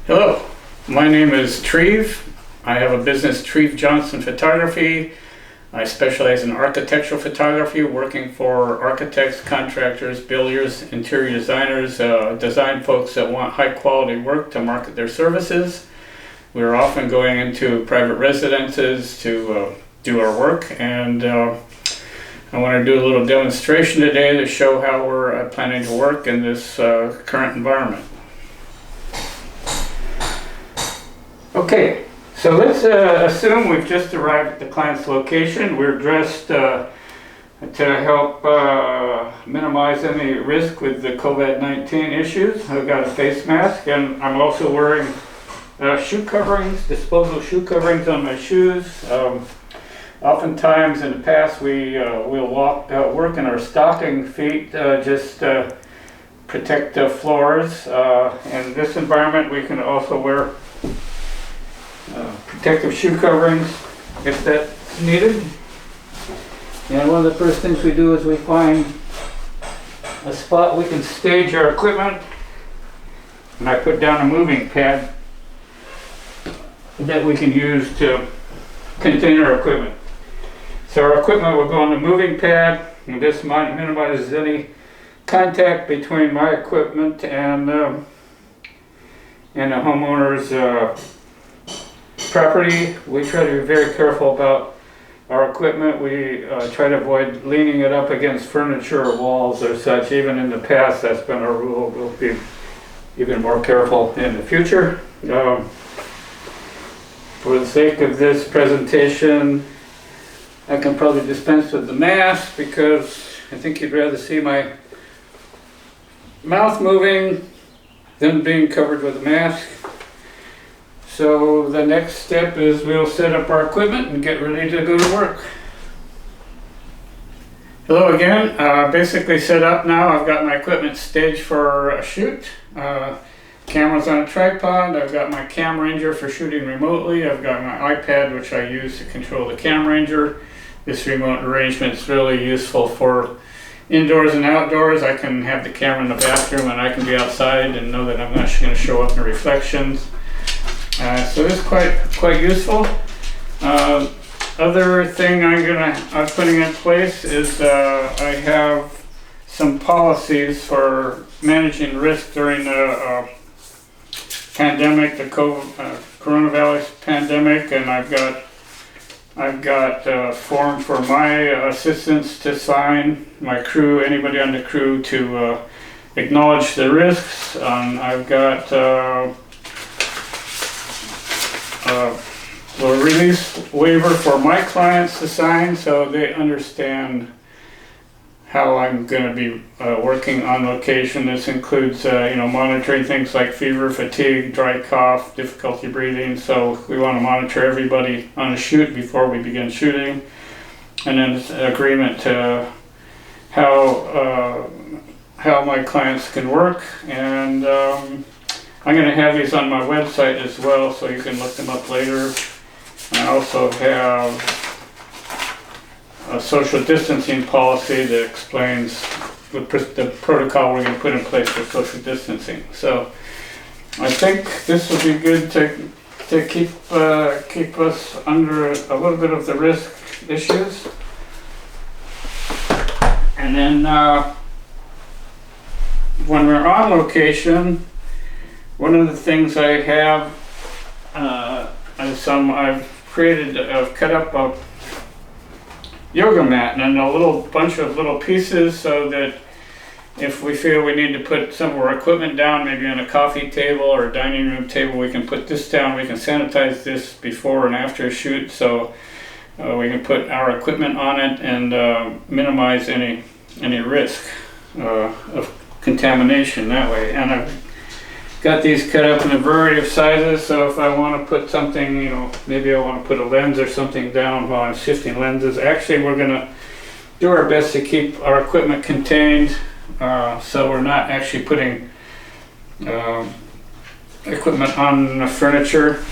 Hello, my name is Treve. I have a business, Treve Johnson Photography. I specialize in architectural photography, working for architects, contractors, builders, interior designers, design folks that want high quality work to market their services. We're often going into private residences to do our work, and I want to do a little demonstration today to show how we're planning to work in this current environment. Okay, so let's assume we've just arrived at the client's location. We're dressed to help minimize any risk with the COVID-19 issues. I've got a face mask, and I'm also wearing shoe coverings, disposable shoe coverings on my shoes. Oftentimes in the past we'll work in our stocking feet just to protect the floors. In this environment we can also wear protective shoe coverings if that's needed. And one of the first things we do is we find a spot we can stage our equipment, and I put down a moving pad that we can use to contain our equipment. So our equipment will go on the moving pad, and this minimizes any contact between my equipment and the homeowner's property. We try to be very careful about our equipment. We try to avoid leaning it up against furniture or walls or such. Even in the past, that's been our rule. We'll be even more careful in the future. For the sake of this presentation, I can probably dispense with the mask because I think you'd rather see my mouth moving than being covered with a mask. So the next step is we'll set up our equipment and get ready to go to work. Hello again. Basically set up now. I've got my equipment staged for a shoot. Camera's on a tripod. I've got my Cam Ranger for shooting remotely. I've got my iPad, which I use to control the Cam Ranger. This remote arrangement is really useful for indoors and outdoors. I can have the camera in the bathroom and I can be outside and know that I'm not going to show up in reflections. So this is quite useful. Other thing I'm putting in place is I have some policies for managing risk during the pandemic, the coronavirus pandemic, and I've got a form for my assistants to sign, my crew, anybody on the crew to acknowledge the risks. I've got a release waiver for my clients to sign so they understand how I'm going to be working on location. This includes monitoring things like fever, fatigue, dry cough, difficulty breathing. So we want to monitor everybody on a shoot before we begin shooting. And then an agreement to how my clients can work. And I'm going to have these on my website as well, so you can look them up later. I also have a social distancing policy that explains the protocol we're going to put in place for social distancing. So I think this will be good to keep us under a little bit of the risk issues. And then when we're on location, one of the things I have I've cut up a yoga mat and a bunch of little pieces so that if we feel we need to put some of our equipment down, maybe on a coffee table or a dining room table, we can put this down. We can sanitize this before and after a shoot, so we can put our equipment on it and minimize any risk of contamination that way. And I've got these cut up in a variety of sizes, so if I want to put something, maybe I want to put a lens or something down while I'm shifting lenses. Actually, we're going to do our best to keep our equipment contained, so we're not actually putting equipment on the furniture.